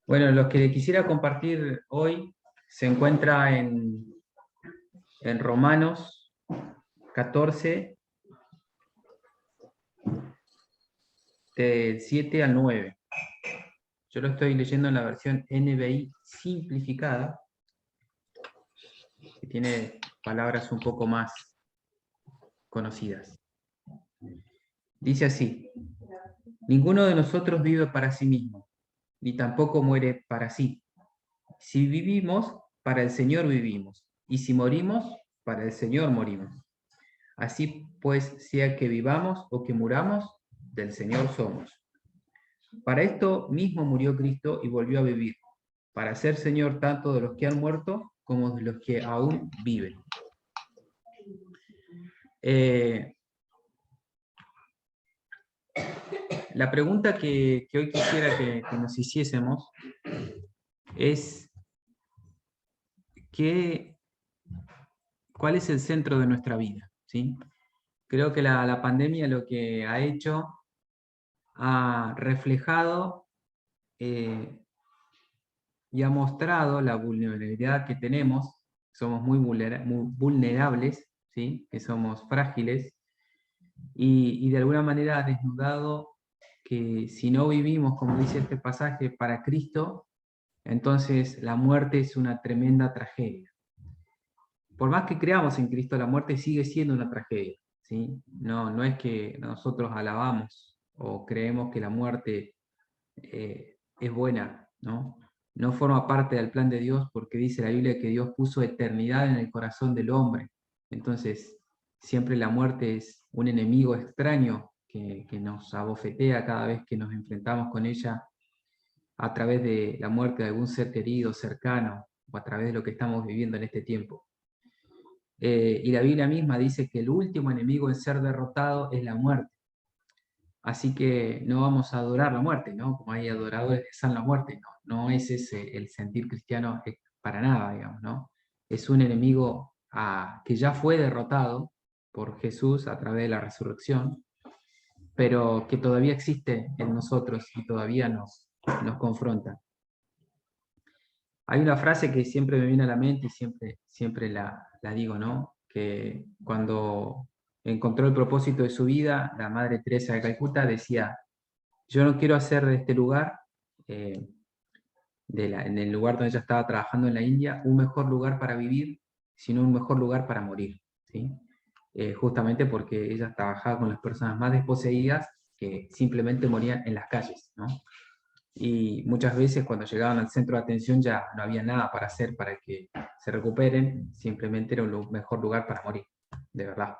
Bueno, lo que quisiera compartir hoy se encuentra en Romanos 14, del 7 al 9. Yo lo estoy leyendo en la versión NBI simplificada, que tiene palabras un poco más conocidas. Dice así: ninguno de nosotros vive para sí mismo, ni tampoco muere para sí. Si vivimos, para el Señor vivimos, y si morimos, para el Señor morimos. Así pues, sea que vivamos o que muramos, del Señor somos. Para esto mismo murió Cristo y volvió a vivir, para ser Señor tanto de los que han muerto como de los que aún viven. La pregunta que hoy quisiera que nos hiciésemos es ¿cuál es el centro de nuestra vida? ¿Sí? Creo que la pandemia lo que ha hecho, ha reflejado y ha mostrado la vulnerabilidad que tenemos. Somos muy vulnerables, ¿sí? Que somos frágiles, y de alguna manera ha desnudado que si no vivimos, como dice este pasaje, para Cristo, entonces la muerte es una tremenda tragedia. Por más que creamos en Cristo, la muerte sigue siendo una tragedia, ¿sí? No es que nosotros alabamos o creemos que la muerte es buena, ¿no? No forma parte del plan de Dios, porque dice la Biblia que Dios puso eternidad en el corazón del hombre. Entonces, siempre la muerte es un enemigo extraño que nos abofetea cada vez que nos enfrentamos con ella, a través de la muerte de algún ser querido, cercano, o a través de lo que estamos viviendo en este tiempo. Y la Biblia misma dice que el último enemigo en ser derrotado es la muerte. Así que no vamos a adorar la muerte, ¿no? Como hay adoradores que están la muerte, no es ese el sentir cristiano para nada, digamos, ¿no? Es un enemigo que ya fue derrotado por Jesús a través de la resurrección, pero que todavía existe en nosotros y todavía nos confronta. Hay una frase que siempre me viene a la mente y siempre la digo, ¿no? Que cuando encontró el propósito de su vida, la Madre Teresa de Calcuta decía: yo no quiero hacer de este lugar, en el lugar donde ella estaba trabajando en la India, un mejor lugar para vivir, sino un mejor lugar para morir, ¿sí? Justamente porque ella trabajaba con las personas más desposeídas que simplemente morían en las calles, ¿no? Y muchas veces cuando llegaban al centro de atención ya no había nada para hacer para que se recuperen, simplemente era un mejor lugar para morir, de verdad.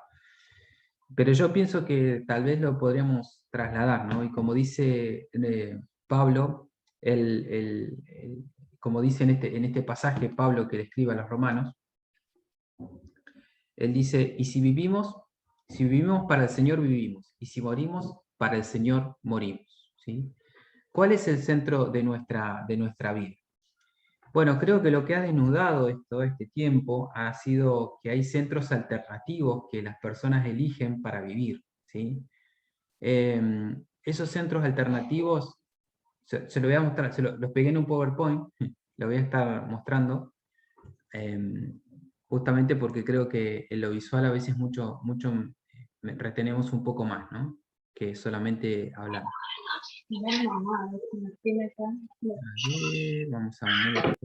Pero yo pienso que tal vez lo podríamos trasladar, ¿no? Y como dice Pablo, como dice en este pasaje Pablo que le escribe a los romanos, él dice: y si vivimos para el Señor vivimos, y si morimos, para el Señor morimos, ¿sí? ¿Cuál es el centro de nuestra vida? Bueno, creo que lo que ha desnudado todo este tiempo ha sido que hay centros alternativos que las personas eligen para vivir, ¿sí? Esos centros alternativos, se lo voy a mostrar, los pegué en un PowerPoint, lo voy a estar mostrando, justamente porque creo que en lo visual a veces mucho retenemos un poco más, ¿no? Que solamente hablar. Vamos a ver,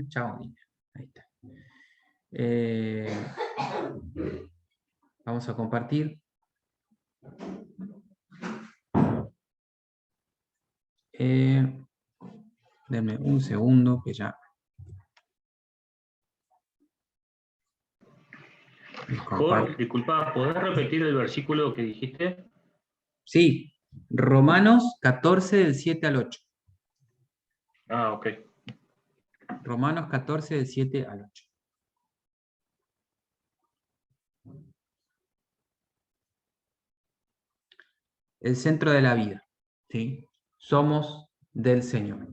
chao, Nina. Ahí está. Vamos a compartir. Denme un segundo que ya. Disculpa, ¿podés repetir el versículo que dijiste? Sí, Romanos 14, del 7 al 8. Ah, ok. Romanos 14, del 7 al 8. El centro de la vida, ¿sí? Somos del Señor.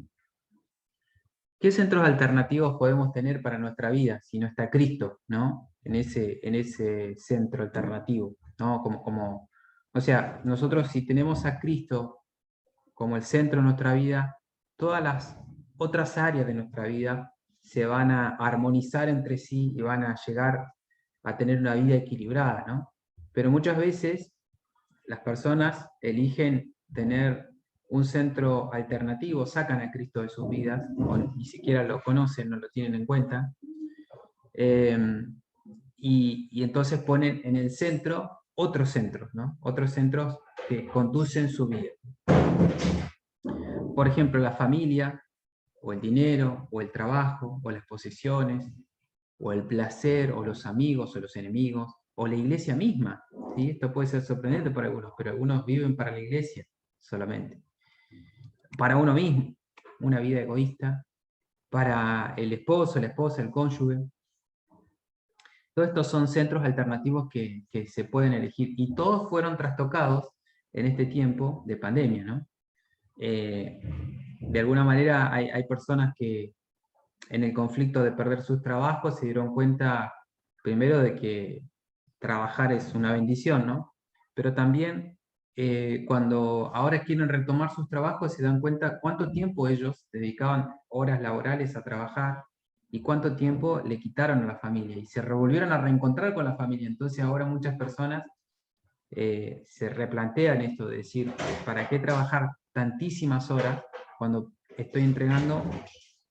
¿Qué centros alternativos podemos tener para nuestra vida si no está Cristo, ¿no? En ese centro alternativo, ¿no? O sea, nosotros si tenemos a Cristo como el centro de nuestra vida, todas otras áreas de nuestra vida se van a armonizar entre sí y van a llegar a tener una vida equilibrada, ¿no? Pero muchas veces las personas eligen tener un centro alternativo, sacan a Cristo de sus vidas, o ni siquiera lo conocen, no lo tienen en cuenta, eh, y entonces ponen en el centro otros centros, ¿no? Otros centros que conducen su vida. Por ejemplo, la familia, o el dinero, o el trabajo, o las posesiones, o el placer, o los amigos, o los enemigos, o la iglesia misma. ¿Sí? Esto puede ser sorprendente para algunos, pero algunos viven para la iglesia solamente. Para uno mismo, una vida egoísta, para el esposo, la esposa, el cónyuge. Todos estos son centros alternativos que se pueden elegir, y todos fueron trastocados en este tiempo de pandemia, ¿no? De alguna manera hay personas que en el conflicto de perder sus trabajos se dieron cuenta primero de que trabajar es una bendición, ¿no? Pero también cuando ahora quieren retomar sus trabajos se dan cuenta cuánto tiempo ellos dedicaban horas laborales a trabajar y cuánto tiempo le quitaron a la familia y se volvieron a reencontrar con la familia. Entonces ahora muchas personas se replantean esto de decir, ¿para qué trabajar tantísimas horas cuando estoy entregando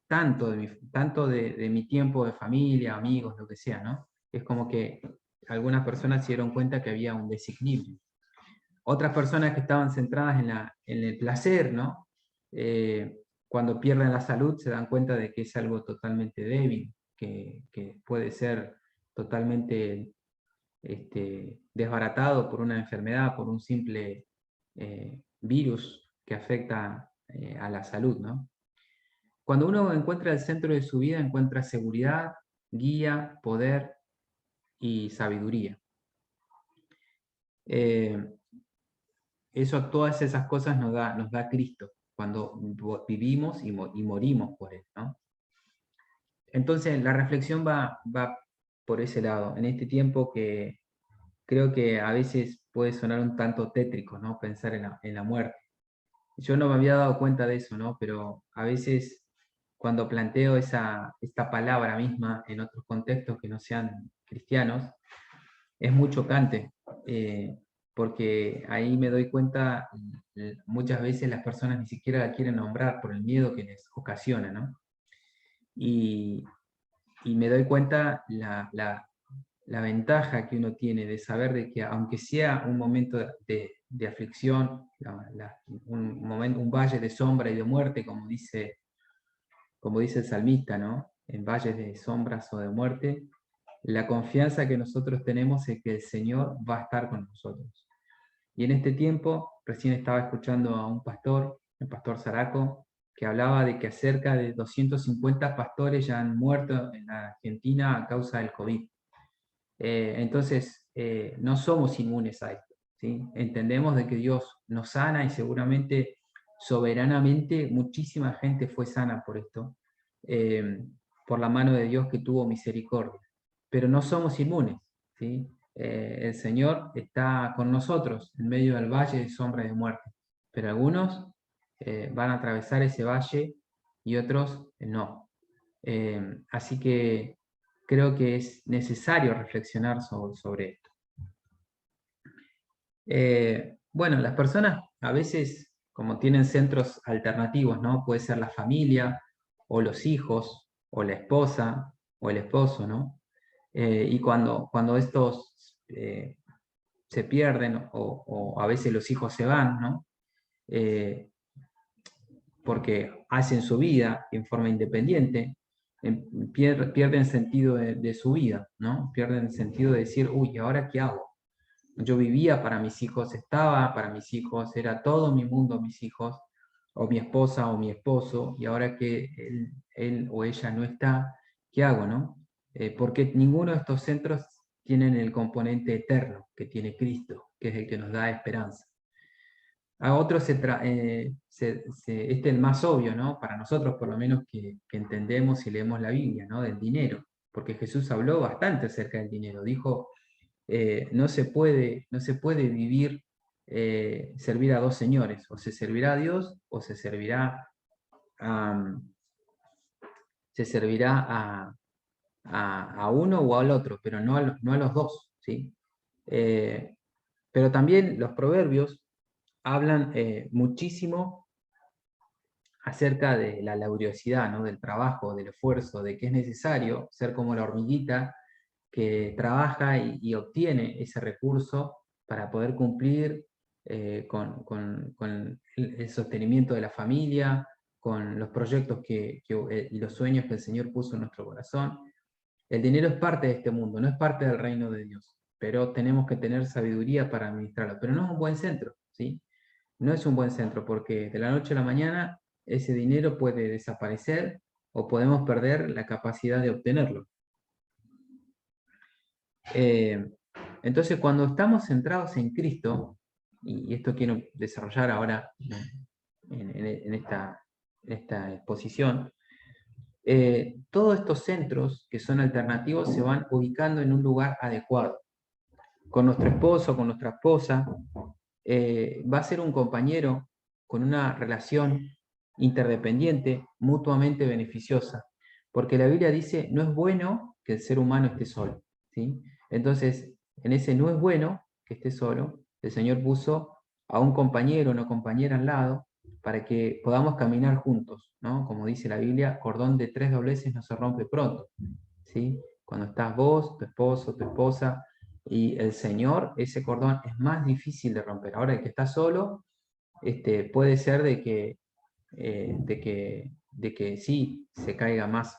tanto de mi tiempo de familia, amigos, lo que sea, ¿no? Es como que algunas personas se dieron cuenta que había un desequilibrio. Otras personas que estaban centradas en el placer, ¿no? Cuando pierden la salud se dan cuenta de que es algo totalmente débil, que puede ser totalmente desbaratado por una enfermedad, por un simple virus que afecta a la salud, ¿no? Cuando uno encuentra el centro de su vida, encuentra seguridad, guía, poder y sabiduría. Todas esas cosas nos da Cristo cuando vivimos y morimos por Él, ¿no? Entonces la reflexión va por ese lado, en este tiempo que creo que a veces puede sonar un tanto tétrico, ¿no? Pensar en la muerte. Yo no me había dado cuenta de eso, ¿no? Pero a veces cuando planteo esta palabra misma en otros contextos que no sean cristianos, es muy chocante, porque ahí me doy cuenta, muchas veces las personas ni siquiera la quieren nombrar por el miedo que les ocasiona, ¿no? Y me doy cuenta la ventaja que uno tiene de saber de que aunque sea un momento de aflicción, un valle de sombra y de muerte, como dice el salmista, ¿no? En valles de sombras o de muerte, la confianza que nosotros tenemos es que el Señor va a estar con nosotros. Y en este tiempo, recién estaba escuchando a un pastor, el pastor Zaraco, que hablaba de que cerca de 250 pastores ya han muerto en la Argentina a causa del COVID. Entonces, no somos inmunes a esto, ¿sí? Entendemos de que Dios nos sana y seguramente, soberanamente, muchísima gente fue sana por esto, por la mano de Dios que tuvo misericordia. Pero no somos inmunes, ¿sí? El Señor está con nosotros en medio del valle de sombra y de muerte, pero algunos van a atravesar ese valle y otros no. Así que creo que es necesario reflexionar sobre esto. Bueno, las personas a veces, como tienen centros alternativos, ¿no? Puede ser la familia, o los hijos, o la esposa, o el esposo, ¿no? Y cuando estos se pierden, o a veces los hijos se van, ¿no? Porque hacen su vida en forma independiente, pierden sentido de su vida, ¿no? Pierden el sentido de decir, uy, ¿ahora qué hago? Yo vivía para mis hijos, estaba para mis hijos, era todo mi mundo mis hijos, o mi esposa o mi esposo, y ahora que él o ella no está, ¿qué hago, no? Porque ninguno de estos centros tienen el componente eterno que tiene Cristo, que es el que nos da esperanza. A otros este es el más obvio, ¿no? Para nosotros, por lo menos, que entendemos y leemos la Biblia, ¿no? Del dinero, porque Jesús habló bastante acerca del dinero. Dijo, no se puede vivir, servir a dos señores, o se servirá a Dios o se servirá se servirá a uno o al otro, pero no a los dos, ¿sí? Pero también los proverbios hablan muchísimo acerca de la laboriosidad, ¿no? Del trabajo, del esfuerzo, de que es necesario ser como la hormiguita que trabaja y obtiene ese recurso para poder cumplir con el sostenimiento de la familia, con los proyectos y los sueños que el Señor puso en nuestro corazón. El dinero es parte de este mundo, no es parte del reino de Dios, pero tenemos que tener sabiduría para administrarlo. Pero no es un buen centro, ¿sí? No es un buen centro porque de la noche a la mañana ese dinero puede desaparecer o podemos perder la capacidad de obtenerlo. Entonces, cuando estamos centrados en Cristo, y esto quiero desarrollar ahora en esta exposición, todos estos centros que son alternativos se van ubicando en un lugar adecuado. Con nuestro esposo, con nuestra esposa, va a ser un compañero con una relación interdependiente, mutuamente beneficiosa. Porque la Biblia dice, no es bueno que el ser humano esté solo, ¿sí? Entonces, en ese no es bueno que esté solo, el Señor puso a un compañero o una compañera al lado para que podamos caminar juntos, ¿no? Como dice la Biblia, cordón de 3 dobleces no se rompe pronto, ¿sí? Cuando estás vos, tu esposo, tu esposa y el Señor, ese cordón es más difícil de romper. Ahora, el que está solo, puede ser de que sí se caiga más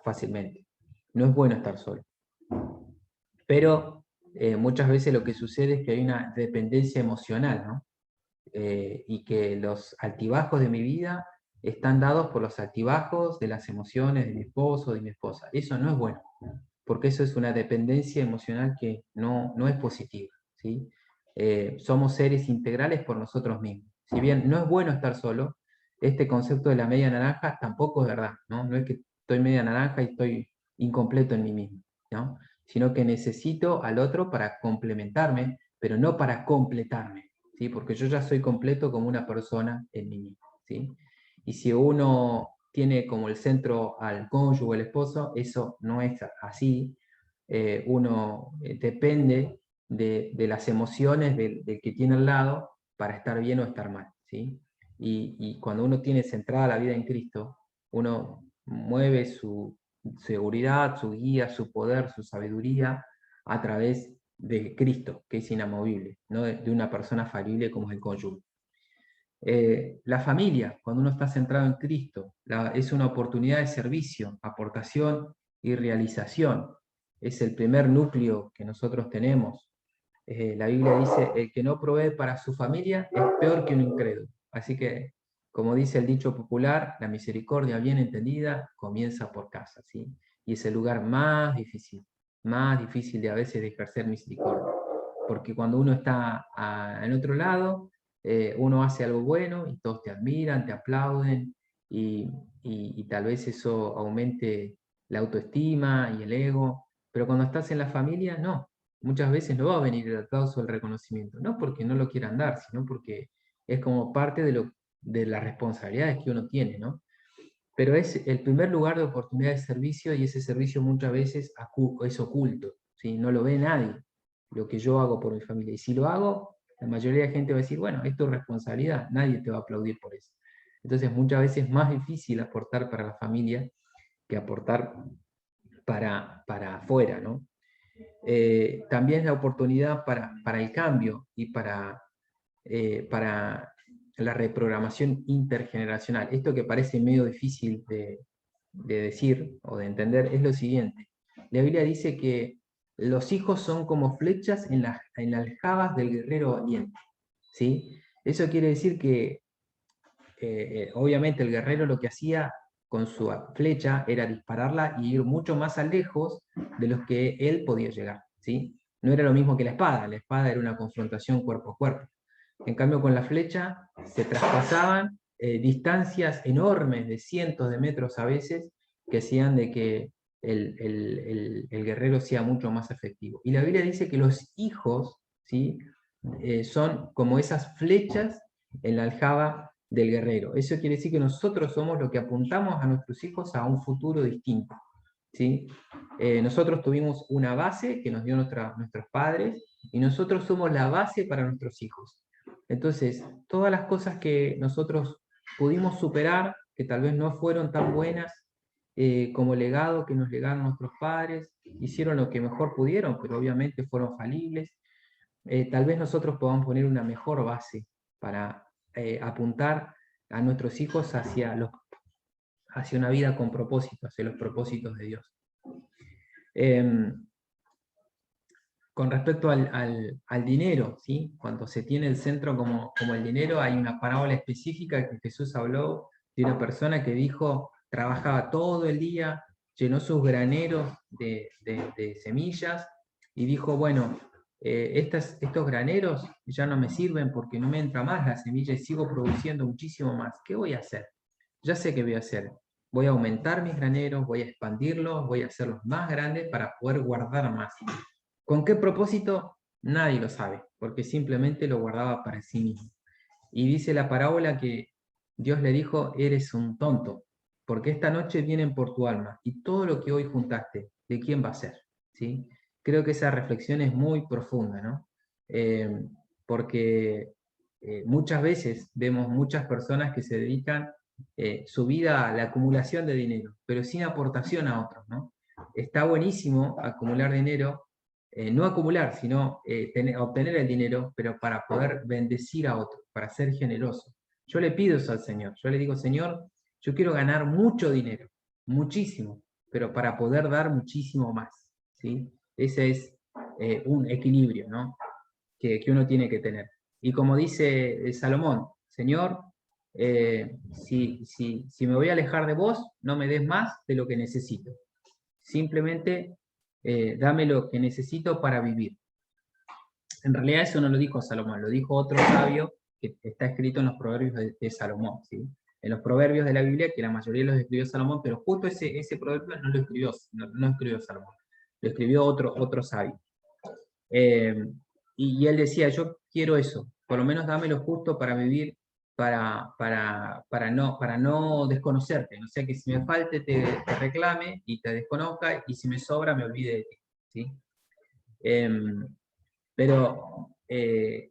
fácilmente. No es bueno estar solo. Pero muchas veces lo que sucede es que hay una dependencia emocional, ¿no? Y que los altibajos de mi vida están dados por los altibajos de las emociones de mi esposo o de mi esposa. Eso no es bueno, porque eso es una dependencia emocional que no es positiva, ¿sí? Somos seres integrales por nosotros mismos. Si bien no es bueno estar solo, este concepto de la media naranja tampoco es verdad, ¿no? No es que estoy media naranja y estoy incompleto en mí mismo, ¿no? Sino que necesito al otro para complementarme, pero no para completarme, ¿sí? Porque yo ya soy completo como una persona en mí mismo, ¿sí? Y si uno tiene como el centro al cónyuge, el esposo, eso no es así. Uno depende de las emociones del que tiene al lado para estar bien o estar mal, ¿sí? Y cuando uno tiene centrada la vida en Cristo, uno mueve su seguridad, su guía, su poder, su sabiduría a través de Cristo, que es inamovible, no de una persona falible como es el cónyuge. La familia, cuando uno está centrado en Cristo, es una oportunidad de servicio, aportación y realización. Es el primer núcleo que nosotros tenemos. La Biblia dice, el que no provee para su familia es peor que un incrédulo. Así que, como dice el dicho popular, la misericordia bien entendida comienza por casa, ¿sí? Y es el lugar más difícil de a veces de ejercer misericordia. Porque cuando uno está en otro lado, uno hace algo bueno y todos te admiran, te aplauden y tal vez eso aumente la autoestima y el ego, pero cuando estás en la familia, no. Muchas veces no va a venir el aplauso o el reconocimiento, no porque no lo quieran dar, sino porque es como parte de las responsabilidades que uno tiene, ¿no? Pero es el primer lugar de oportunidad de servicio y ese servicio muchas veces es oculto, ¿sí? No lo ve nadie, lo que yo hago por mi familia. Y si lo hago, la mayoría de la gente va a decir, bueno, es tu responsabilidad, nadie te va a aplaudir por eso. Entonces muchas veces es más difícil aportar para la familia que aportar para afuera, ¿no? También es la oportunidad para el cambio y para la reprogramación intergeneracional. Esto que parece medio difícil de decir o de entender es lo siguiente. La Biblia dice que los hijos son como flechas en las aljabas del guerrero valiente, ¿sí? Eso quiere decir que obviamente el guerrero lo que hacía con su flecha era dispararla y ir mucho más a lejos de los que él podía llegar, ¿sí? No era lo mismo que la espada era una confrontación cuerpo a cuerpo. En cambio, con la flecha se traspasaban distancias enormes de cientos de metros a veces que hacían de que el guerrero sea mucho más efectivo. Y la Biblia dice que los hijos, ¿sí? Son como esas flechas en la aljaba del guerrero. Eso quiere decir que nosotros somos los que apuntamos a nuestros hijos a un futuro distinto, ¿sí? Nosotros tuvimos una base que nos dio nuestros padres, y nosotros somos la base para nuestros hijos. Entonces, todas las cosas que nosotros pudimos superar, que tal vez no fueron tan buenas, como legado que nos legaron nuestros padres, hicieron lo que mejor pudieron, pero obviamente fueron falibles. Tal vez nosotros podamos poner una mejor base para apuntar a nuestros hijos hacia una vida con propósito, hacia los propósitos de Dios. Con respecto al dinero, ¿sí? Cuando se tiene el centro como el dinero, hay una parábola específica que Jesús habló de una persona que dijo, trabajaba todo el día, llenó sus graneros de semillas, y dijo, bueno, estos graneros ya no me sirven porque no me entra más la semilla y sigo produciendo muchísimo más. ¿Qué voy a hacer? Ya sé qué voy a hacer. Voy a aumentar mis graneros, voy a expandirlos, voy a hacerlos más grandes para poder guardar más. ¿Con qué propósito? Nadie lo sabe, porque simplemente lo guardaba para sí mismo. Y dice la parábola que Dios le dijo, eres un tonto, porque esta noche vienen por tu alma, y todo lo que hoy juntaste, ¿de quién va a ser? ¿Sí? Creo que esa reflexión es muy profunda, ¿no? Porque muchas veces vemos muchas personas que se dedican su vida a la acumulación de dinero, pero sin aportación a otros, ¿no? Está buenísimo acumular dinero, no acumular, sino obtener el dinero, pero para poder bendecir a otros, para ser generoso. Yo le pido eso al Señor. Yo le digo, Señor, yo quiero ganar mucho dinero, muchísimo, pero para poder dar muchísimo más, ¿sí? Ese es un equilibrio, ¿no? que uno tiene que tener. Y como dice Salomón, Señor, si me voy a alejar de vos, no me des más de lo que necesito. Simplemente dame lo que necesito para vivir. En realidad eso no lo dijo Salomón, lo dijo otro sabio que está escrito en los proverbios de Salomón, ¿sí? En los proverbios de la Biblia, que la mayoría los escribió Salomón, pero justo ese proverbio no lo escribió, no escribió Salomón, lo escribió otro sabio. Y él decía, yo quiero eso, por lo menos dame lo justo para vivir, para no desconocerte, no sea que si me falte te reclame y te desconozca, y si me sobra me olvide de ti, ¿sí? Pero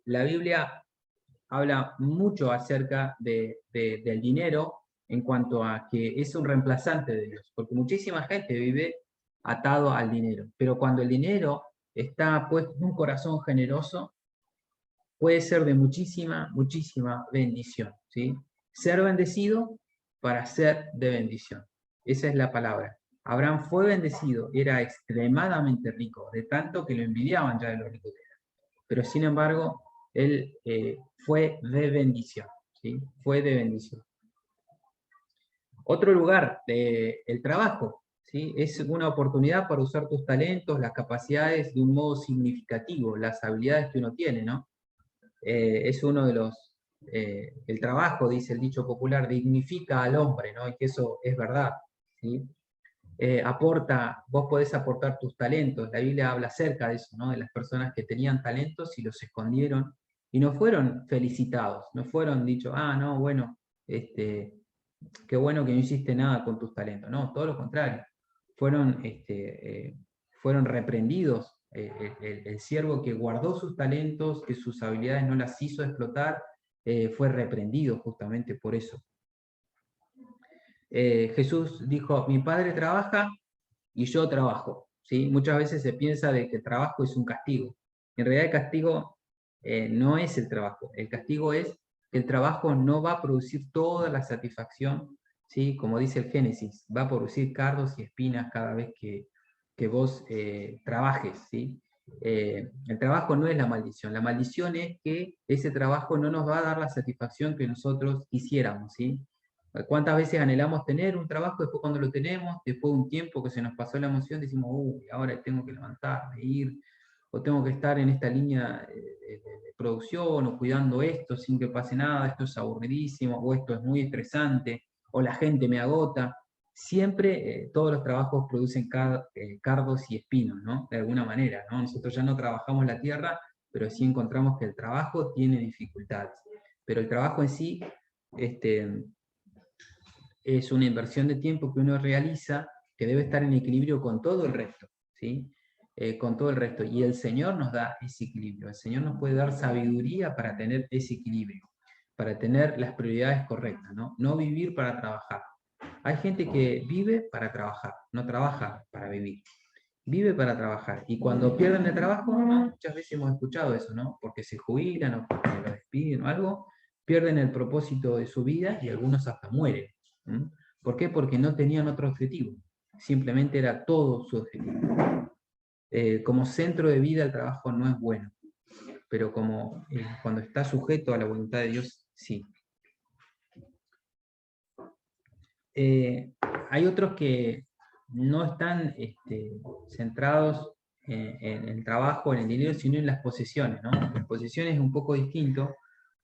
la Biblia habla mucho acerca del dinero, en cuanto a que es un reemplazante de Dios, porque muchísima gente vive atado al dinero, pero cuando el dinero está puesto en un corazón generoso, puede ser de muchísima bendición, ¿sí? Ser bendecido para ser de bendición. Esa es la palabra. Abraham fue bendecido, era extremadamente rico, de tanto que lo envidiaban ya de lo rico que era. Pero sin embargo, él fue de bendición, ¿sí? Fue de bendición. Otro lugar, el trabajo, ¿sí? Es una oportunidad para usar tus talentos, las capacidades de un modo significativo, las habilidades que uno tiene, ¿no? Es uno de los... el trabajo, dice el dicho popular, dignifica al hombre, ¿no? Y que eso es verdad, ¿sí? Vos podés aportar tus talentos. La Biblia habla acerca de eso, ¿no? De las personas que tenían talentos y los escondieron y no fueron felicitados, no fueron dicho, no, bueno, qué bueno que no hiciste nada con tus talentos. No, todo lo contrario. Fueron reprendidos. El siervo que guardó sus talentos, que sus habilidades no las hizo explotar, fue reprendido justamente por eso. Jesús dijo, mi Padre trabaja y yo trabajo, ¿sí? Muchas veces se piensa de que el trabajo es un castigo. En realidad el castigo no es el trabajo. El castigo es que el trabajo no va a producir toda la satisfacción, ¿sí? Como dice el Génesis, va a producir cardos y espinas cada vez que vos trabajes, ¿sí? El trabajo no es la maldición es que ese trabajo no nos va a dar la satisfacción que nosotros quisiéramos, ¿sí? ¿Cuántas veces anhelamos tener un trabajo, después cuando lo tenemos, después de un tiempo que se nos pasó la emoción, decimos, uy, ahora tengo que levantarme, ir, o tengo que estar en esta línea de producción, o cuidando esto sin que pase nada, esto es aburridísimo, o esto es muy estresante, o la gente me agota? Siempre todos los trabajos producen cardos y espinos, ¿no? De alguna manera, ¿no? Nosotros ya no trabajamos la tierra, pero sí encontramos que el trabajo tiene dificultades. Pero el trabajo en sí es una inversión de tiempo que uno realiza que debe estar en equilibrio con todo el resto, ¿sí? Con todo el resto. Y el Señor nos da ese equilibrio. El Señor nos puede dar sabiduría para tener ese equilibrio, para tener las prioridades correctas, ¿no? No vivir para trabajar. Hay gente que vive para trabajar, no trabaja para vivir. Vive para trabajar. Y cuando pierden el trabajo, ¿no? Muchas veces hemos escuchado eso, ¿no? Porque se jubilan o porque lo despiden o algo, pierden el propósito de su vida y algunos hasta mueren. ¿Mm? ¿Por qué? Porque no tenían otro objetivo. Simplemente era todo su objetivo. Como centro de vida el trabajo no es bueno, pero como cuando está sujeto a la voluntad de Dios, sí. Hay otros que no están centrados en el trabajo, en el dinero, sino en las posesiones, ¿no? Las posesiones es un poco distinto,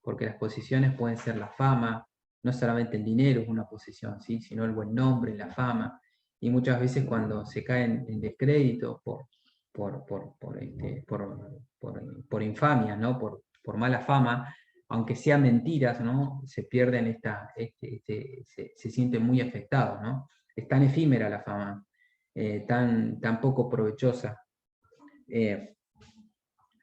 porque las posesiones pueden ser la fama, no solamente el dinero es una posesión, ¿sí? Sino el buen nombre, la fama, y muchas veces cuando se caen en descrédito por infamia, ¿no? Por mala fama, aunque sean mentiras, ¿no? Se pierden se sienten muy afectados, ¿no? Es tan efímera la fama, tan poco provechosa,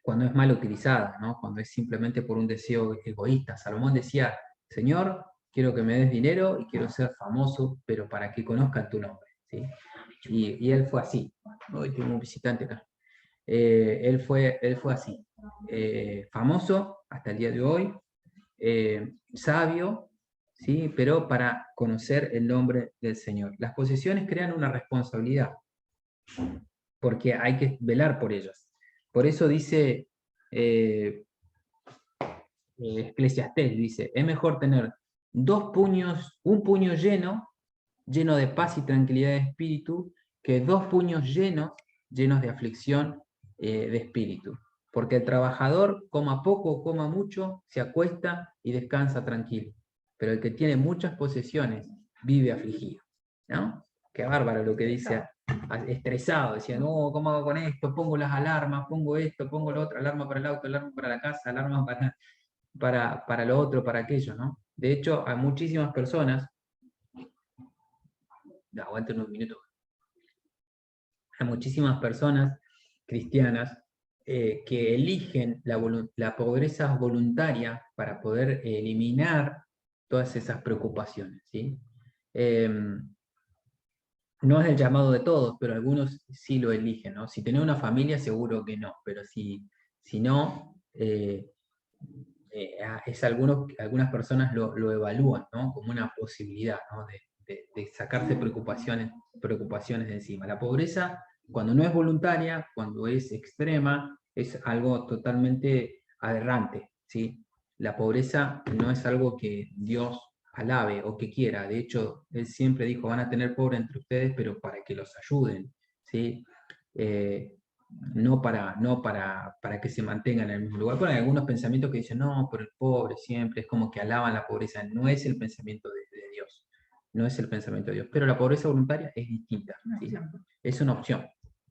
cuando es mal utilizada, ¿no? Cuando es simplemente por un deseo egoísta. Salomón decía, Señor, quiero que me des dinero y quiero ser famoso, pero para que conozcan tu nombre, ¿sí? Y él fue así. Hoy tengo un visitante acá. Él fue así, famoso hasta el día de hoy, sabio, ¿sí? Pero para conocer el nombre del Señor. Las posesiones crean una responsabilidad, porque hay que velar por ellas. Por eso dice Eclesiastés, dice, es mejor tener un puño lleno de paz y tranquilidad de espíritu, que 2 puños llenos de aflicción de espíritu. Porque el trabajador, coma poco o coma mucho, se acuesta y descansa tranquilo. Pero el que tiene muchas posesiones vive afligido, ¿no? Qué bárbaro lo que dice, estresado, decía, no, ¿cómo hago con esto? Pongo las alarmas, pongo esto, pongo lo otro, alarma para el auto, alarma para la casa, alarma para lo otro, para aquello, ¿no? De hecho, hay muchísimas personas, aguanten unos minutos, hay muchísimas personas cristianas que eligen la pobreza voluntaria para poder eliminar todas esas preocupaciones, ¿sí? No es el llamado de todos, pero algunos sí lo eligen, ¿no? Si tenés una familia, seguro que no, pero si no, algunas personas lo evalúan, ¿no? Como una posibilidad, ¿no? de sacarse preocupaciones de encima. La pobreza, cuando no es voluntaria, cuando es extrema, es algo totalmente aberrante, ¿sí? La pobreza no es algo que Dios alabe o que quiera. De hecho, Él siempre dijo, van a tener pobre entre ustedes, pero para que los ayuden, ¿sí? No para que se mantengan en el mismo lugar. Bueno, hay algunos pensamientos que dicen, no, pero el pobre siempre, es como que alaban la pobreza. No es el pensamiento de Dios. No es el pensamiento de Dios. Pero la pobreza voluntaria es distinta, ¿sí? Es una opción.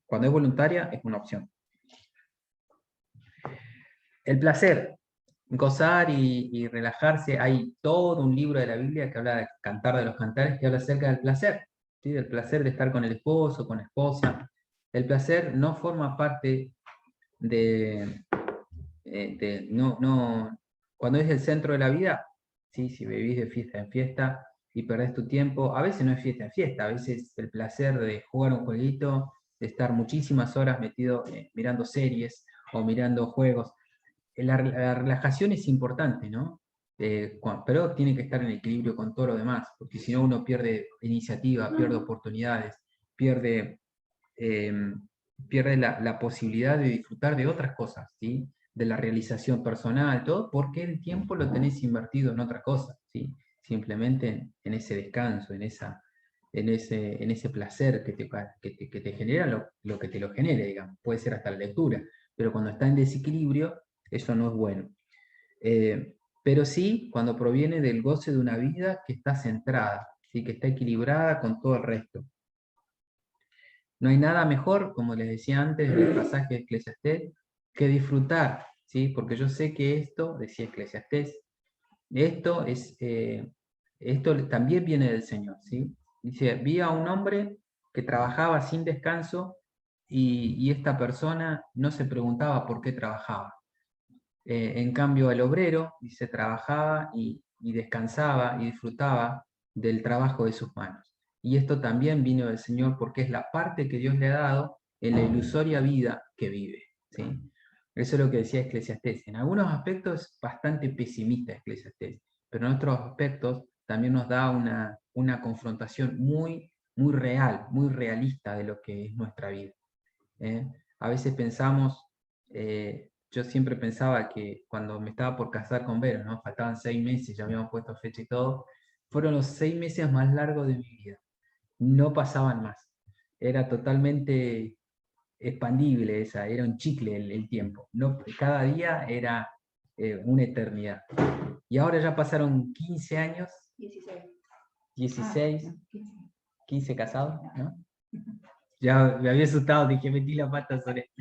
Cuando es voluntaria, es una opción. El placer, gozar y relajarse. Hay todo un libro de la Biblia que habla de Cantar de los Cantares, que habla acerca del placer, ¿sí? Del placer de estar con el esposo, con la esposa. El placer no forma parte cuando es el centro de la vida, ¿sí? Si vivís de fiesta en fiesta y perdés tu tiempo, a veces no es fiesta en fiesta, a veces el placer de jugar un jueguito, de estar muchísimas horas metido mirando series o mirando juegos. La relajación es importante, ¿no? Pero tiene que estar en equilibrio con todo lo demás, porque si no uno pierde iniciativa, pierde oportunidades, pierde la posibilidad de disfrutar de otras cosas, ¿sí? De la realización personal, todo, porque el tiempo lo tenés invertido en otra cosa, ¿sí? Simplemente en ese descanso, en ese placer que te genera lo que te lo genere, digamos. Puede ser hasta la lectura, pero cuando está en desequilibrio, eso no es bueno. Pero sí cuando proviene del goce de una vida que está centrada, ¿sí? Que está equilibrada con todo el resto. No hay nada mejor, como les decía antes en el pasaje de Eclesiastés, que disfrutar, ¿sí? Porque yo sé que esto, decía Eclesiastés, Esto también viene del Señor, ¿sí? Dice, vi a un hombre que trabajaba sin descanso y esta persona no se preguntaba por qué trabajaba. En cambio, el obrero, dice, trabajaba y descansaba y disfrutaba del trabajo de sus manos. Y esto también vino del Señor porque es la parte que Dios le ha dado en la ilusoria vida que vive, ¿sí? Eso es lo que decía Eclesiastés. En algunos aspectos es bastante pesimista Eclesiastés, pero en otros aspectos también nos da una confrontación muy, muy real, muy realista de lo que es nuestra vida. ¿Eh? A veces pensamos, yo siempre pensaba que cuando me estaba por casar con Vero, ¿no? Faltaban 6 meses, ya habíamos puesto fecha y todo, fueron los 6 meses más largos de mi vida. No pasaban más. Era totalmente expandible era un chicle el tiempo. No, cada día era una eternidad. Y ahora ya pasaron 15 años. 16, 15 casados, ¿no? Ya me había asustado, dije, metí la pata sobre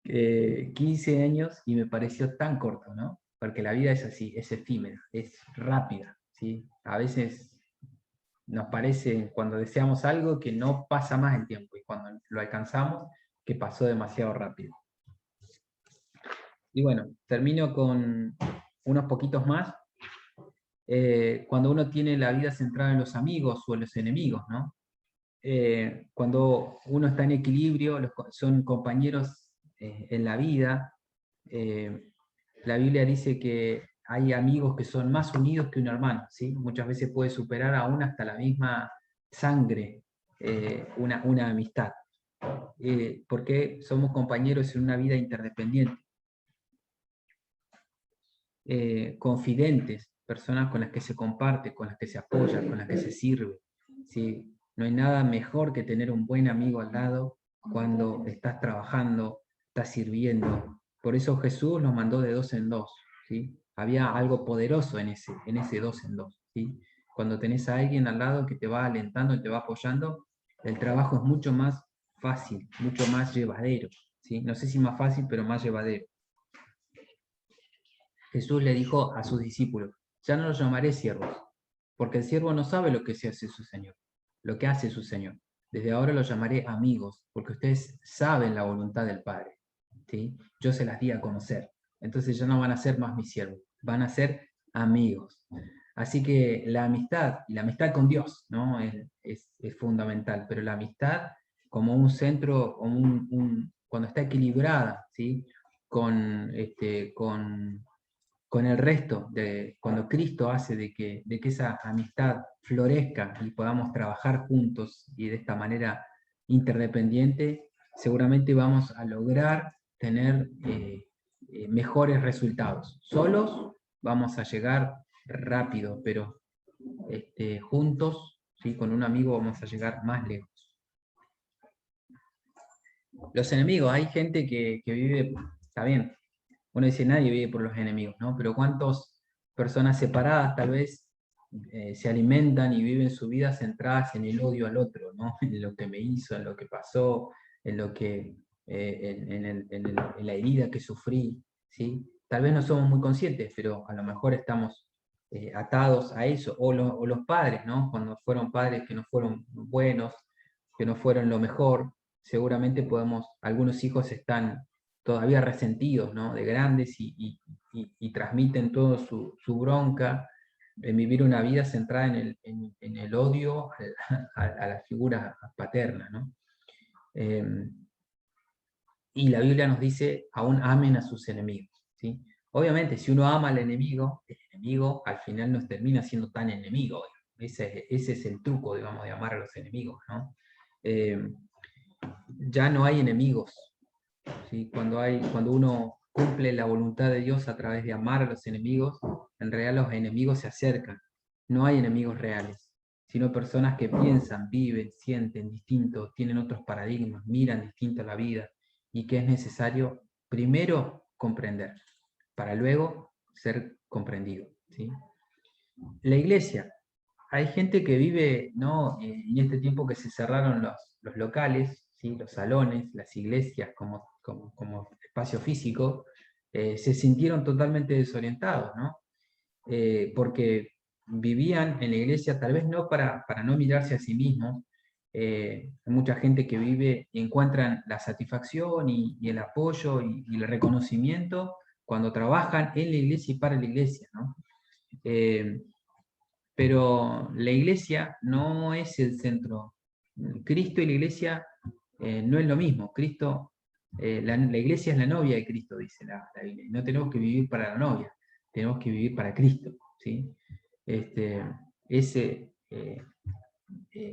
15 años y me pareció tan corto, ¿no? Porque la vida es así, es efímera, es rápida, ¿sí? A veces nos parece, cuando deseamos algo, que no pasa más el tiempo, y cuando lo alcanzamos, que pasó demasiado rápido. Y bueno, termino con unos poquitos más. Cuando uno tiene la vida centrada en los amigos o en los enemigos, ¿no? Cuando uno está en equilibrio, son compañeros en la vida. La Biblia dice que hay amigos que son más unidos que un hermano, ¿sí? Muchas veces puede superar aún hasta la misma sangre una amistad, porque somos compañeros en una vida interdependiente, confidentes, personas con las que se comparte, con las que se apoya, con las que se sirve, ¿sí? No hay nada mejor que tener un buen amigo al lado cuando estás trabajando, estás sirviendo. Por eso Jesús los mandó de 2 en 2, ¿sí? Había algo poderoso en ese 2 en 2, ¿sí? Cuando tenés a alguien al lado que te va alentando y te va apoyando, el trabajo es mucho más fácil, mucho más llevadero, ¿sí? No sé si más fácil, pero más llevadero. Jesús le dijo a sus discípulos, ya no los llamaré siervos, porque el siervo no sabe lo que se hace su Señor, lo que hace su Señor. Desde ahora los llamaré amigos, porque ustedes saben la voluntad del Padre, ¿sí? Yo se las di a conocer. Entonces ya no van a ser más mis siervos, van a ser amigos. Así que la amistad, y la amistad con Dios, ¿no? es fundamental, pero la amistad como un centro, como cuando está equilibrada, ¿sí? Con el resto, cuando Cristo hace de que esa amistad florezca y podamos trabajar juntos y de esta manera interdependiente, seguramente vamos a lograr tener mejores resultados. Solos vamos a llegar rápido, pero juntos, ¿sí? Con un amigo vamos a llegar más lejos. Los enemigos, hay gente que vive, está bien, uno dice nadie vive por los enemigos, ¿no? Pero ¿cuántas personas separadas tal vez se alimentan y viven su vida centradas en el odio al otro, ¿no? En lo que me hizo, en lo que pasó, en lo que, en la herida que sufrí, ¿sí? Tal vez no somos muy conscientes, pero a lo mejor estamos atados a eso, o los padres, ¿no? Cuando fueron padres que no fueron buenos, que no fueron lo mejor, seguramente algunos hijos están todavía resentidos, ¿no? De grandes y transmiten toda su bronca en vivir una vida centrada en el odio a la figura paterna, ¿no? Y la Biblia nos dice, aún amen a sus enemigos, ¿sí? Obviamente, si uno ama al enemigo, el enemigo al final no termina siendo tan enemigo. Ese es el truco, digamos, de amar a los enemigos, ¿no? Ya no hay enemigos, ¿sí? Cuando uno cumple la voluntad de Dios a través de amar a los enemigos, en realidad los enemigos se acercan. No hay enemigos reales, sino personas que piensan, viven, sienten distinto, tienen otros paradigmas, miran distinto la vida, y que es necesario primero comprender, para luego ser comprendido, ¿sí? La iglesia. Hay gente que vive, ¿no? En este tiempo que se cerraron los locales, ¿sí? Los salones, las iglesias como espacio físico, se sintieron totalmente desorientados, ¿no? porque vivían en la iglesia, tal vez no para no mirarse a sí mismos. Hay mucha gente que vive y encuentran la satisfacción y el apoyo y el reconocimiento cuando trabajan en la iglesia y para la iglesia, ¿no? Pero la iglesia no es el centro. Cristo y la iglesia no es lo mismo. Cristo, la iglesia es la novia de Cristo, dice la Biblia. No tenemos que vivir para la novia, tenemos que vivir para Cristo, ¿sí?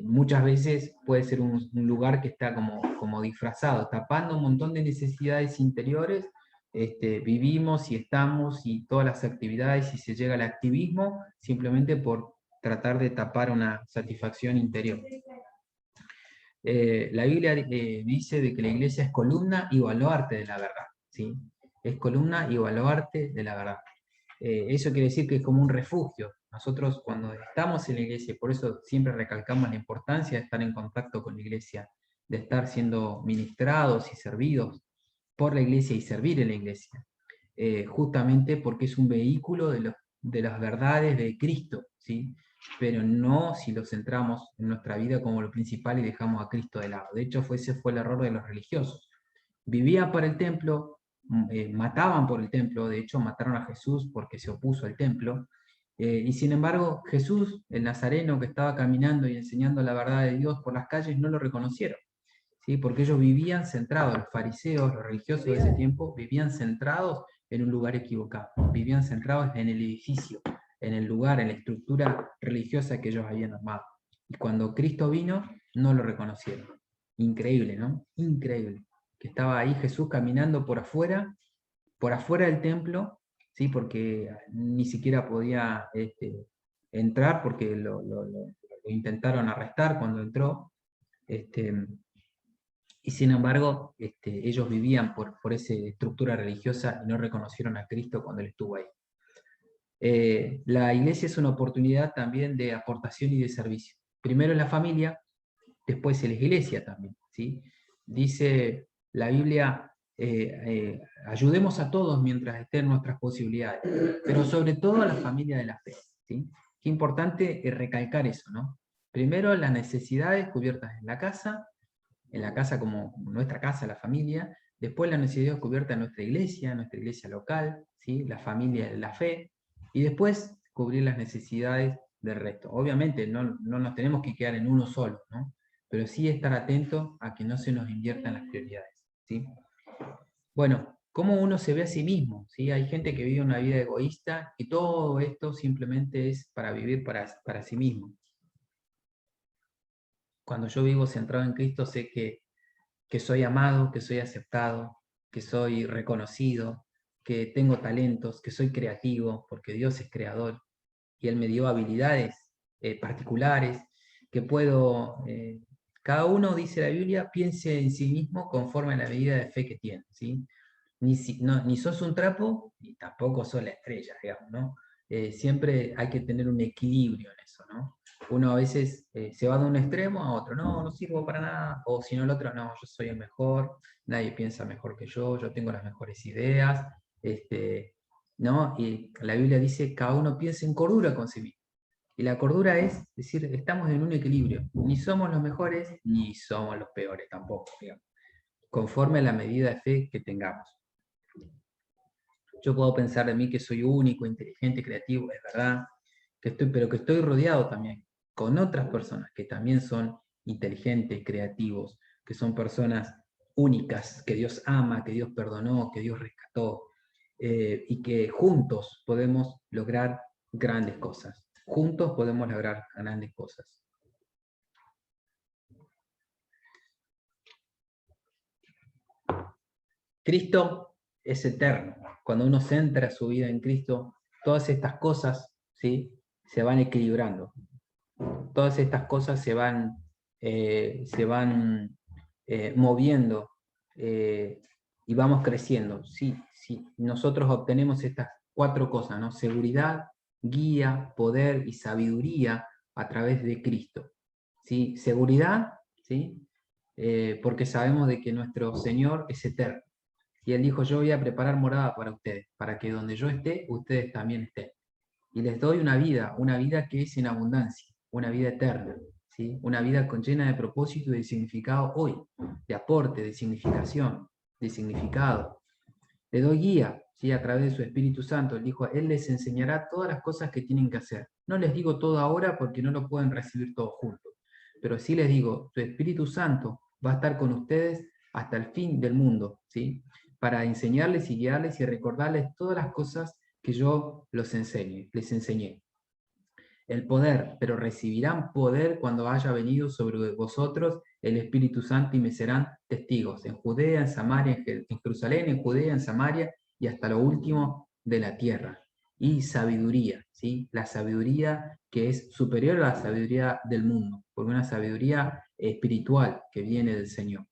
Muchas veces puede ser un lugar que está como disfrazado, tapando un montón de necesidades interiores. Vivimos y estamos y todas las actividades y se llega al activismo simplemente por tratar de tapar una satisfacción interior. La Biblia dice de que la iglesia es columna y baluarte de la verdad, ¿sí? Es columna y baluarte de la verdad. Eso quiere decir que es como un refugio. Nosotros cuando estamos en la iglesia, por eso siempre recalcamos la importancia de estar en contacto con la iglesia, de estar siendo ministrados y servidos por la iglesia y servir en la iglesia, justamente porque es un vehículo de las verdades de Cristo, ¿sí? Pero no si lo centramos en nuestra vida como lo principal y dejamos a Cristo de lado. De hecho, ese fue el error de los religiosos. Vivían para el templo, mataban por el templo, de hecho mataron a Jesús porque se opuso al templo, y sin embargo Jesús, el nazareno que estaba caminando y enseñando la verdad de Dios por las calles, no lo reconocieron, ¿sí? Porque ellos vivían centrados, los fariseos, los religiosos de ese tiempo, vivían centrados en un lugar equivocado, vivían centrados en el edificio, en el lugar, en la estructura religiosa que ellos habían armado. Y cuando Cristo vino, no lo reconocieron. Increíble, ¿no? Increíble. Que estaba ahí Jesús caminando por afuera del templo, ¿sí? Porque ni siquiera podía entrar porque lo intentaron arrestar cuando entró. Y sin embargo, ellos vivían por esa estructura religiosa y no reconocieron a Cristo cuando Él estuvo ahí. La iglesia es una oportunidad también de aportación y de servicio. Primero en la familia, después en la iglesia también, ¿sí? Dice la Biblia, ayudemos a todos mientras estén nuestras posibilidades, pero sobre todo a la familia de la fe, ¿sí? Qué importante es recalcar eso, ¿no? Primero las necesidades cubiertas en la casa como nuestra casa, la familia, después la necesidad cubierta en nuestra iglesia local, ¿sí? La familia de la fe, y después cubrir las necesidades del resto. Obviamente no nos tenemos que quedar en uno solo, ¿no? Pero sí estar atentos a que no se nos inviertan las prioridades, ¿sí? Bueno, ¿cómo uno se ve a sí mismo? ¿Sí? Hay gente que vive una vida egoísta y todo esto simplemente es para vivir para sí mismo. Cuando yo vivo centrado en Cristo, sé que soy amado, que soy aceptado, que soy reconocido, que tengo talentos, que soy creativo, porque Dios es creador y Él me dio habilidades particulares, que puedo, cada uno, dice la Biblia, piense en sí mismo conforme a la medida de fe que tiene, ¿sí? Ni sos un trapo, ni tampoco sos la estrella, digamos, ¿no? Siempre hay que tener un equilibrio en eso, ¿no? Uno a veces se va de un extremo a otro, no sirvo para nada, o si no el otro, no, yo soy el mejor, nadie piensa mejor que yo tengo las mejores ideas, ¿no? Y la Biblia dice, cada uno piensa en cordura con sí mismo. Y la cordura es decir, estamos en un equilibrio, ni somos los mejores, ni somos los peores tampoco, digamos, conforme a la medida de fe que tengamos. Yo puedo pensar de mí que soy único, inteligente, creativo, es verdad, pero que estoy rodeado también con otras personas que también son inteligentes, creativos, que son personas únicas, que Dios ama, que Dios perdonó, que Dios rescató, y que juntos podemos lograr grandes cosas. Juntos podemos lograr grandes cosas. Cristo es eterno. Cuando uno centra su vida en Cristo, todas estas cosas, ¿sí?, se van equilibrando. Todas estas cosas se van moviendo y vamos creciendo. Sí, nosotros obtenemos estas 4 cosas, ¿no? Seguridad, guía, poder y sabiduría a través de Cristo. ¿Sí? Seguridad, ¿sí? Porque sabemos de que nuestro Señor es eterno. Y Él dijo, yo voy a preparar morada para ustedes, para que donde yo esté, ustedes también estén. y les doy una vida que es en abundancia, una vida eterna, ¿sí? Una vida llena de propósito y de significado hoy, de aporte, de significación, de significado. Le doy guía, ¿sí? A través de su Espíritu Santo. Él dijo, Él les enseñará todas las cosas que tienen que hacer. No les digo todo ahora porque no lo pueden recibir todos juntos, pero sí les digo, su Espíritu Santo va a estar con ustedes hasta el fin del mundo, ¿sí? Para enseñarles y guiarles y recordarles todas las cosas que yo les enseñé. El poder, pero recibirán poder cuando haya venido sobre vosotros el Espíritu Santo y me serán testigos en Judea, en Samaria, en Jerusalén, en Judea, en Samaria y hasta lo último de la tierra. Y sabiduría, ¿sí? La sabiduría que es superior a la sabiduría del mundo, porque una sabiduría espiritual que viene del Señor.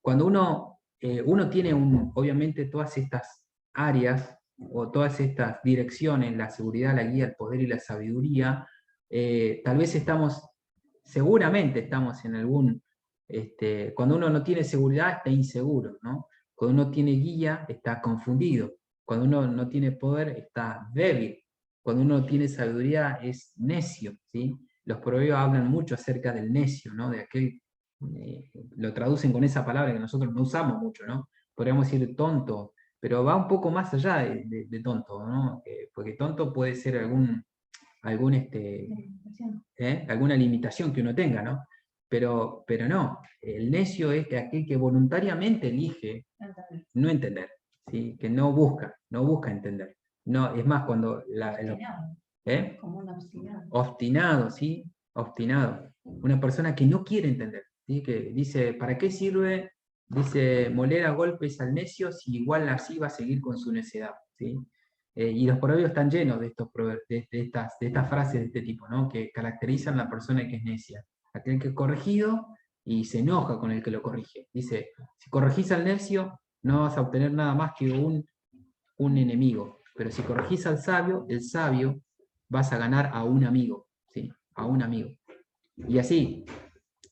Cuando uno tiene obviamente todas estas áreas o todas estas direcciones, la seguridad, la guía, el poder y la sabiduría, tal vez seguramente estamos en cuando uno no tiene seguridad está inseguro, ¿no? Cuando uno tiene guía está confundido, cuando uno no tiene poder está débil, cuando uno tiene sabiduría es necio, ¿sí? Los proverbios hablan mucho acerca del necio, ¿no? De aquel, lo traducen con esa palabra que nosotros no usamos mucho, ¿no? Podríamos decir tonto, pero va un poco más allá de tonto, ¿no? Porque tonto puede ser alguna limitación que uno tenga, ¿no? Pero no, el necio es aquel que voluntariamente elige no entender, ¿sí? Que no busca entender. No, es más, cuando como un obstinado. Obstinado, ¿sí? Obstinado. Una persona que no quiere entender, ¿sí? Que dice, ¿para qué sirve? Dice, moler a golpes al necio si igual así va a seguir con su necedad, ¿sí? Y los proverbios están llenos de estas frases de este tipo, ¿no? Que caracterizan a la persona que es necia. Aquel que es corregido y se enoja con el que lo corrige. Dice, si corregís al necio, no vas a obtener nada más que un enemigo. Pero si corregís al sabio, el sabio vas a ganar a un amigo, ¿sí? A un amigo. Y así,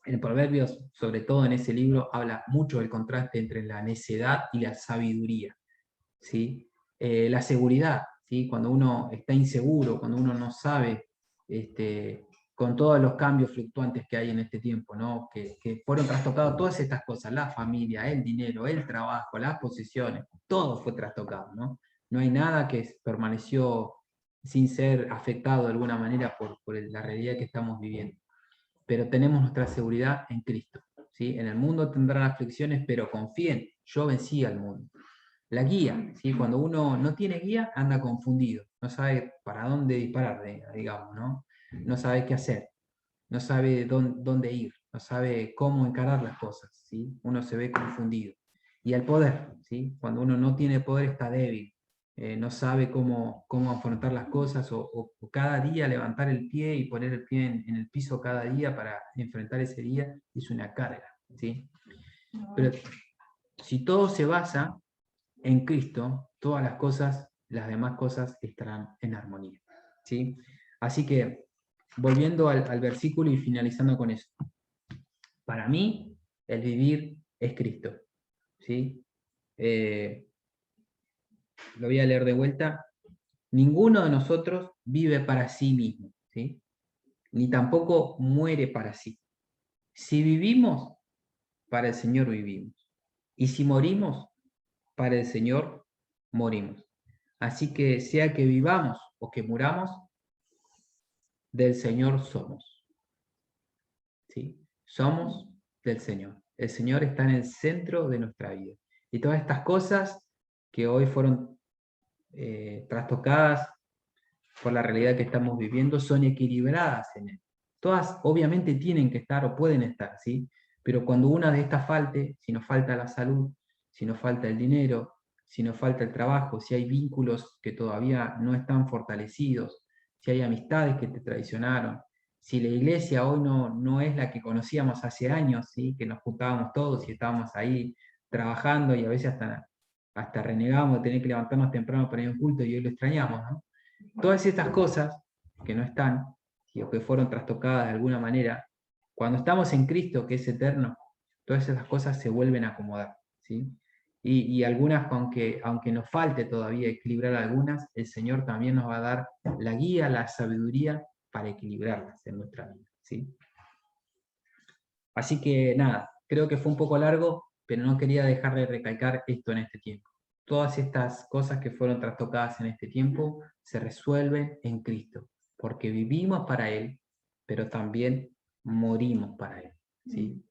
en Proverbios, sobre todo en ese libro, habla mucho del contraste entre la necedad y la sabiduría, ¿sí? La seguridad, ¿sí? Cuando uno está inseguro, cuando uno no sabe, con todos los cambios fluctuantes que hay en este tiempo, ¿no? Que fueron trastocados todas estas cosas, la familia, el dinero, el trabajo, las posesiones, todo fue trastocado, ¿no? No hay nada que permaneció sin ser afectado de alguna manera por la realidad que estamos viviendo. Pero tenemos nuestra seguridad en Cristo, ¿sí? En el mundo tendrán aflicciones, pero confíen, yo vencí al mundo. La guía, ¿sí? Cuando uno no tiene guía, anda confundido, no sabe para dónde disparar, digamos, ¿no? No sabe qué hacer, no sabe dónde ir, no sabe cómo encarar las cosas, ¿sí? Uno se ve confundido. Y el poder, ¿sí? Cuando uno no tiene poder está débil, no sabe cómo afrontar las cosas o cada día levantar el pie y poner el pie en el piso cada día para enfrentar ese día es una carga, ¿sí? Pero si todo se basa en Cristo, todas las demás cosas estarán en armonía, ¿sí? Así que, volviendo al versículo y finalizando con eso. Para mí, el vivir es Cristo, ¿sí? Lo voy a leer de vuelta. Ninguno de nosotros vive para sí mismo, ¿sí? Ni tampoco muere para sí. Si vivimos, para el Señor vivimos. Y si morimos, para el Señor morimos. Así que sea que vivamos o que muramos, del Señor somos. ¿Sí? Somos del Señor. El Señor está en el centro de nuestra vida. Y todas estas cosas que hoy fueron trastocadas por la realidad que estamos viviendo son equilibradas en Él. Todas obviamente tienen que estar o pueden estar, ¿sí? Pero cuando una de estas falte, si nos falta la salud, si nos falta el dinero, si nos falta el trabajo, si hay vínculos que todavía no están fortalecidos, si hay amistades que te traicionaron, si la iglesia hoy no es la que conocíamos hace años, ¿sí? Que nos juntábamos todos y estábamos ahí trabajando y a veces hasta renegábamos de tener que levantarnos temprano para ir a un culto y hoy lo extrañamos, ¿no? Todas estas cosas que no están, o que fueron trastocadas de alguna manera, cuando estamos en Cristo, que es eterno, todas esas cosas se vuelven a acomodar, ¿sí? Y algunas, aunque nos falte todavía equilibrar algunas, el Señor también nos va a dar la guía, la sabiduría para equilibrarlas en nuestra vida, ¿sí? Así que nada, creo que fue un poco largo, pero no quería dejar de recalcar esto en este tiempo. Todas estas cosas que fueron trastocadas en este tiempo se resuelven en Cristo, porque vivimos para Él, pero también morimos para Él, ¿sí?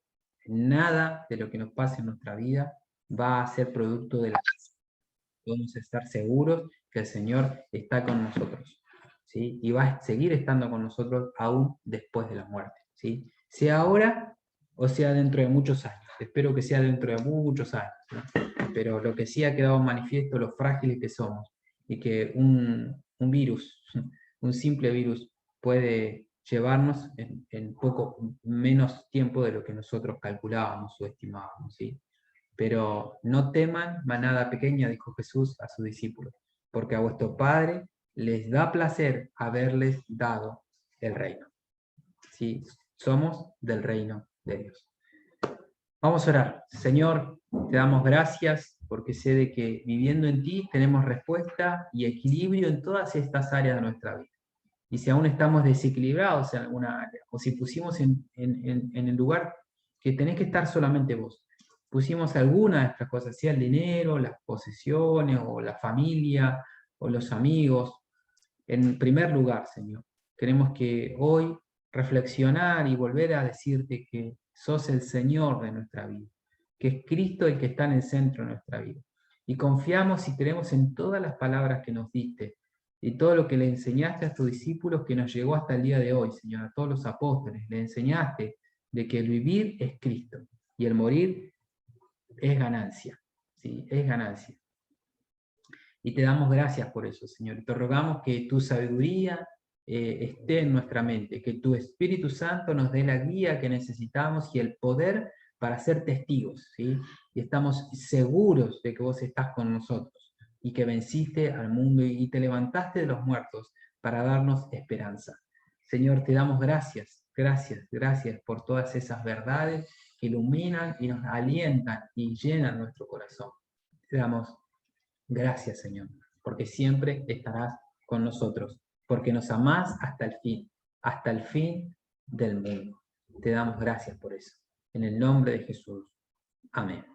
Nada de lo que nos pase en nuestra vida va a ser producto de la... Podemos estar seguros que el Señor está con nosotros, ¿sí? Y va a seguir estando con nosotros aún después de la muerte, ¿sí? Sea ahora o sea dentro de muchos años. Espero que sea dentro de muchos años, ¿no? Pero lo que sí ha quedado manifiesto, lo frágiles que somos, y que un virus, un simple virus, puede llevarnos en poco menos tiempo de lo que nosotros calculábamos o estimábamos, ¿sí? Pero no teman, manada pequeña, dijo Jesús a sus discípulos, porque a vuestro Padre les da placer haberles dado el reino. ¿Sí? Somos del reino de Dios. Vamos a orar. Señor, te damos gracias porque sé de que viviendo en ti tenemos respuesta y equilibrio en todas estas áreas de nuestra vida. Y si aún estamos desequilibrados en alguna área, o si pusimos en el lugar que tenés que estar solamente vos, pusimos alguna de estas cosas, sea el dinero, las posesiones, o la familia, o los amigos, en primer lugar, Señor. Queremos que hoy reflexionar y volver a decirte que sos el Señor de nuestra vida, que es Cristo el que está en el centro de nuestra vida. Y confiamos y creemos en todas las palabras que nos diste y todo lo que le enseñaste a tus discípulos que nos llegó hasta el día de hoy, Señor, a todos los apóstoles. Le enseñaste de que el vivir es Cristo y el morir es ganancia, ¿sí? Es ganancia. Y te damos gracias por eso, Señor. Te rogamos que tu sabiduría esté en nuestra mente, que tu Espíritu Santo nos dé la guía que necesitamos y el poder para ser testigos, ¿sí? Y estamos seguros de que vos estás con nosotros y que venciste al mundo y te levantaste de los muertos para darnos esperanza. Señor, te damos gracias, gracias, gracias por todas esas verdades que iluminan y nos alientan y llenan nuestro corazón. Te damos gracias, Señor, porque siempre estarás con nosotros, porque nos amás hasta el fin del mundo. Te damos gracias por eso. En el nombre de Jesús. Amén.